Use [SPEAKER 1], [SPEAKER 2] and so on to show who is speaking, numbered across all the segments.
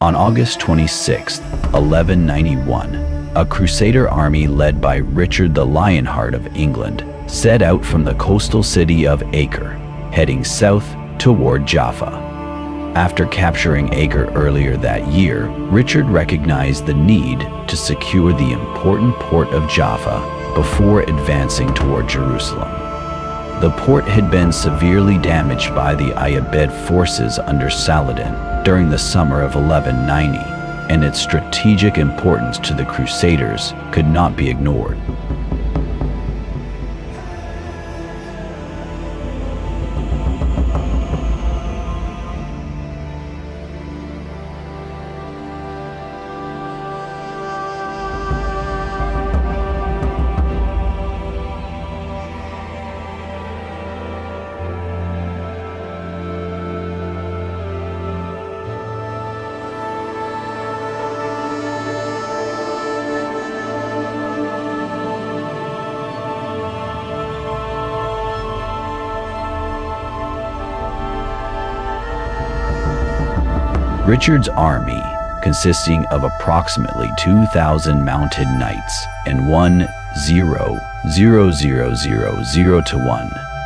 [SPEAKER 1] On August 26, 1191, a Crusader army led by Richard the Lionheart of England set out from the coastal city of Acre, heading south toward Jaffa. After capturing Acre earlier that year, Richard recognized the need to secure the important port of Jaffa before advancing toward Jerusalem. The port had been severely damaged by the Ayyubid forces under Saladin during the summer of 1190, and its strategic importance to the Crusaders could not be ignored. Richard's army, consisting of approximately 2,000 mounted knights and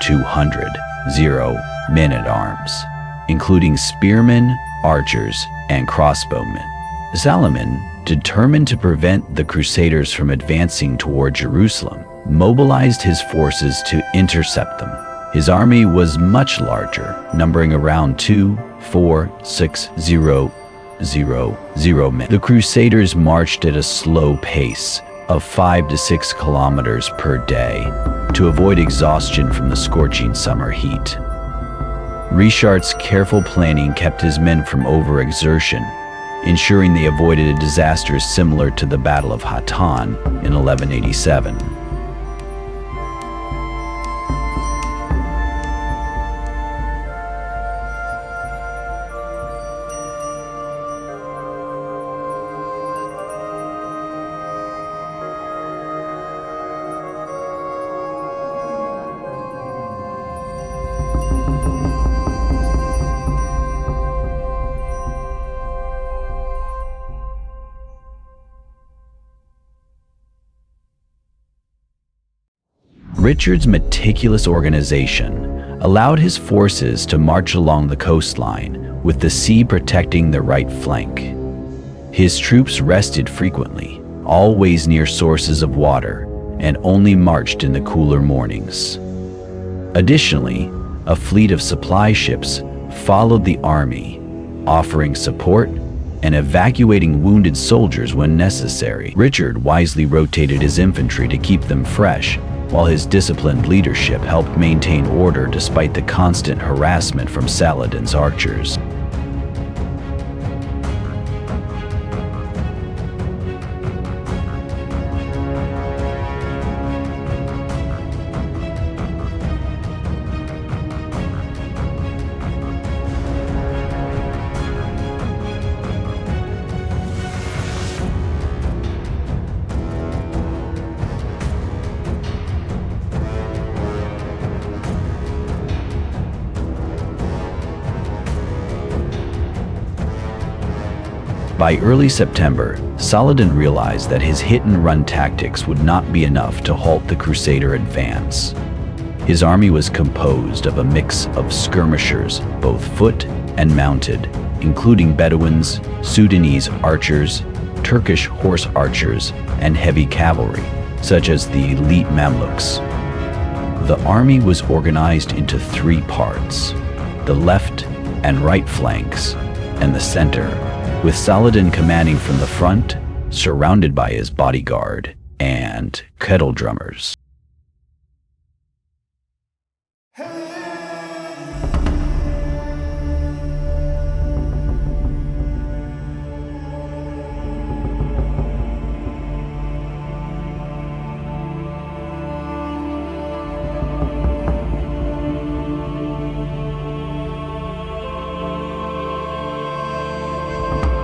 [SPEAKER 1] 200 men-at-arms, including spearmen, archers, and crossbowmen. Saladin, determined to prevent the Crusaders from advancing toward Jerusalem, mobilized his forces to intercept them. His army was much larger, numbering around 2,4,6,000 men. The Crusaders marched at a slow pace of 5 to 6 kilometers per day to avoid exhaustion from the scorching summer heat. Richard's careful planning kept his men from overexertion, ensuring they avoided disasters similar to the Battle of Hattin in 1187. Richard's meticulous organization allowed his forces to march along the coastline, with the sea protecting the right flank. His troops rested frequently, always near sources of water, and only marched in the cooler mornings. Additionally, a fleet of supply ships followed the army, offering support and evacuating wounded soldiers when necessary. Richard wisely rotated his infantry to keep them fresh, while his disciplined leadership helped maintain order despite the constant harassment from Saladin's archers. By early September, Saladin realized that his hit-and-run tactics would not be enough to halt the Crusader advance. His army was composed of a mix of skirmishers, both foot and mounted, including Bedouins, Sudanese archers, Turkish horse archers, and heavy cavalry, such as the elite Mamluks. The army was organized into 3 parts: the left and right flanks, and the center, with Saladin commanding from the front, surrounded by his bodyguard and kettle drummers.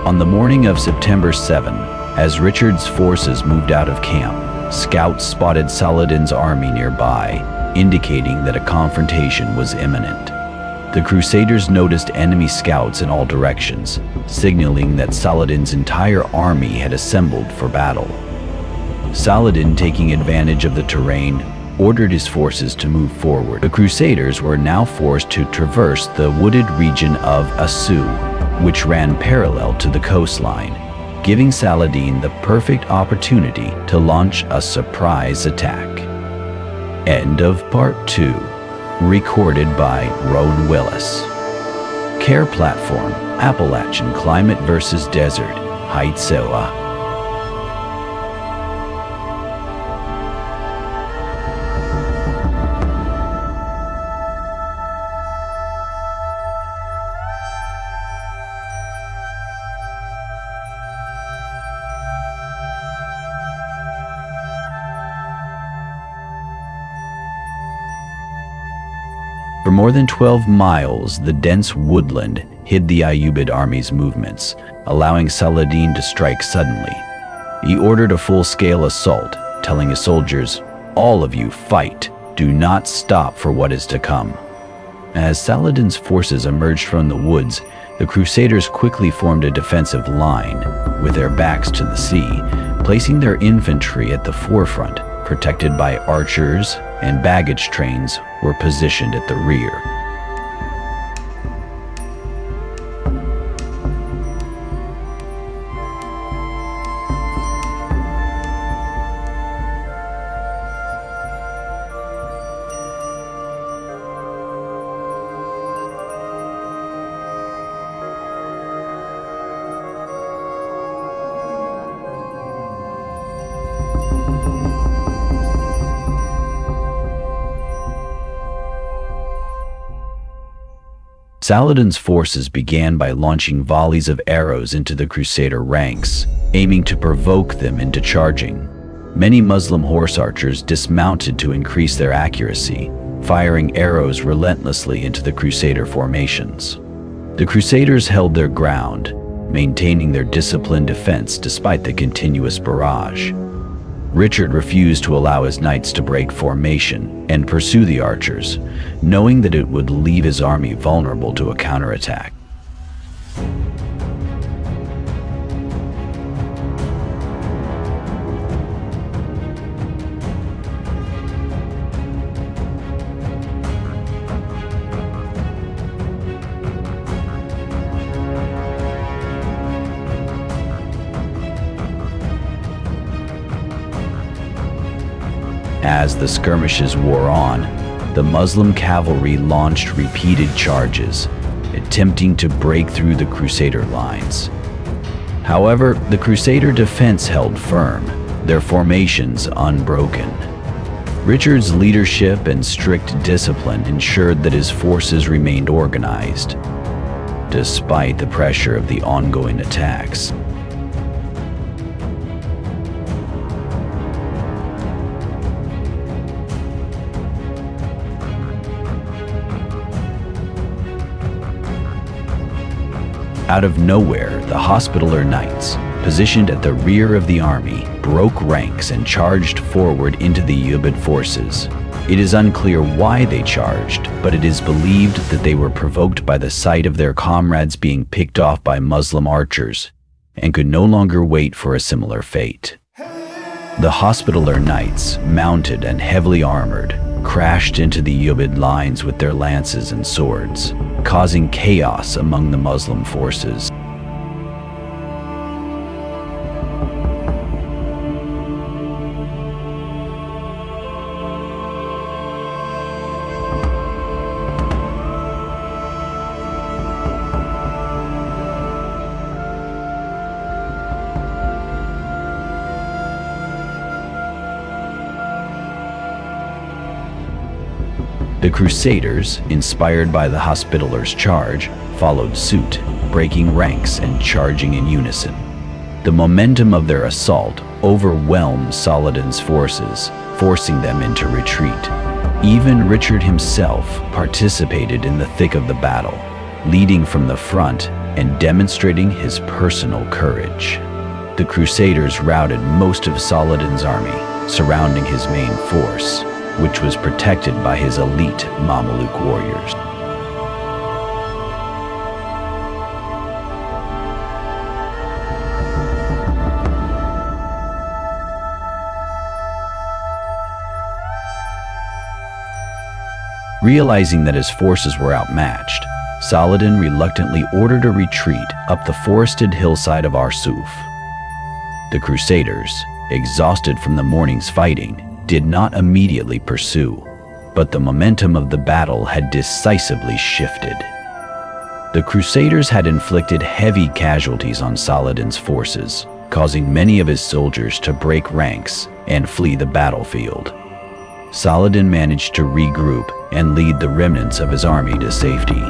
[SPEAKER 1] On the morning of September 7, as Richard's forces moved out of camp, scouts spotted Saladin's army nearby, indicating that a confrontation was imminent. The Crusaders noticed enemy scouts in all directions, signaling that Saladin's entire army had assembled for battle. Saladin, taking advantage of the terrain, ordered his forces to move forward. The Crusaders were now forced to traverse the wooded region of Arsuf, which ran parallel to the coastline, giving Saladin the perfect opportunity to launch a surprise attack. End of Part 2. Recorded by Rowan Willis. Care Platform, Appalachian Climate versus Desert, Haitsewa. For more than 12 miles, the dense woodland hid the Ayyubid army's movements, allowing Saladin to strike suddenly. He ordered a full-scale assault, telling his soldiers, "All of you fight, do not stop for what is to come." As Saladin's forces emerged from the woods, the Crusaders quickly formed a defensive line, with their backs to the sea, placing their infantry at the forefront, protected by archers, and baggage trains were positioned at the rear. Saladin's forces began by launching volleys of arrows into the Crusader ranks, aiming to provoke them into charging. Many Muslim horse archers dismounted to increase their accuracy, firing arrows relentlessly into the Crusader formations. The Crusaders held their ground, maintaining their disciplined defense despite the continuous barrage. Richard refused to allow his knights to break formation and pursue the archers, knowing that it would leave his army vulnerable to a counterattack. As the skirmishes wore on, the Muslim cavalry launched repeated charges, attempting to break through the Crusader lines. However, the Crusader defense held firm, their formations unbroken. Richard's leadership and strict discipline ensured that his forces remained organized, despite the pressure of the ongoing attacks. Out of nowhere, the Hospitaller Knights, positioned at the rear of the army, broke ranks and charged forward into the Ayyubid forces. It is unclear why they charged, but it is believed that they were provoked by the sight of their comrades being picked off by Muslim archers, and could no longer wait for a similar fate. The Hospitaller Knights, mounted and heavily armored, crashed into the Ayyubid lines with their lances and swords, causing chaos among the Muslim forces. The Crusaders, inspired by the Hospitallers' charge, followed suit, breaking ranks and charging in unison. The momentum of their assault overwhelmed Saladin's forces, forcing them into retreat. Even Richard himself participated in the thick of the battle, leading from the front and demonstrating his personal courage. The Crusaders routed most of Saladin's army, surrounding his main force, which was protected by his elite Mameluke warriors. Realizing that his forces were outmatched, Saladin reluctantly ordered a retreat up the forested hillside of Arsuf. The Crusaders, exhausted from the morning's fighting, did not immediately pursue, but the momentum of the battle had decisively shifted. The Crusaders had inflicted heavy casualties on Saladin's forces, causing many of his soldiers to break ranks and flee the battlefield. Saladin managed to regroup and lead the remnants of his army to safety.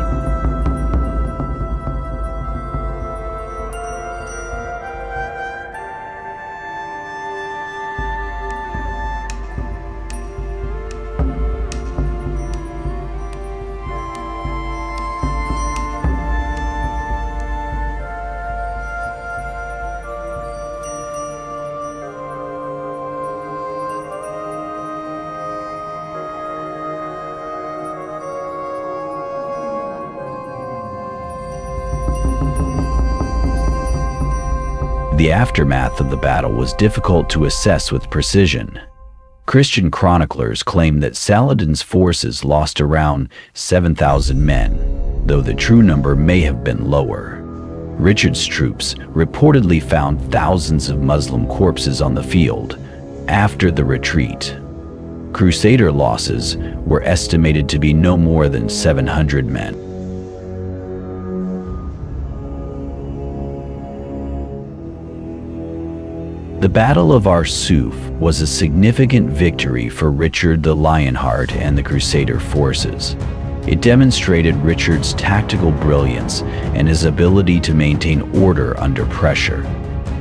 [SPEAKER 1] The aftermath of the battle was difficult to assess with precision. Christian chroniclers claim that Saladin's forces lost around 7,000 men, though the true number may have been lower. Richard's troops reportedly found thousands of Muslim corpses on the field after the retreat. Crusader losses were estimated to be no more than 700 men. The Battle of Arsuf was a significant victory for Richard the Lionheart and the Crusader forces. It demonstrated Richard's tactical brilliance and his ability to maintain order under pressure.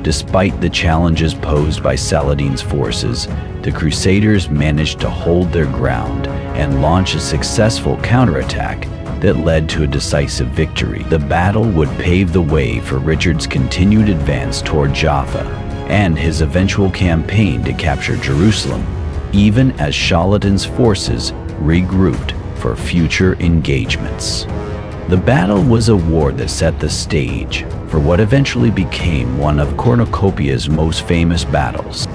[SPEAKER 1] Despite the challenges posed by Saladin's forces, the Crusaders managed to hold their ground and launch a successful counterattack that led to a decisive victory. The battle would pave the way for Richard's continued advance toward Jaffa and his eventual campaign to capture Jerusalem, even as Saladin's forces regrouped for future engagements. The battle was a war that set the stage for what eventually became one of Cornucopia's most famous battles.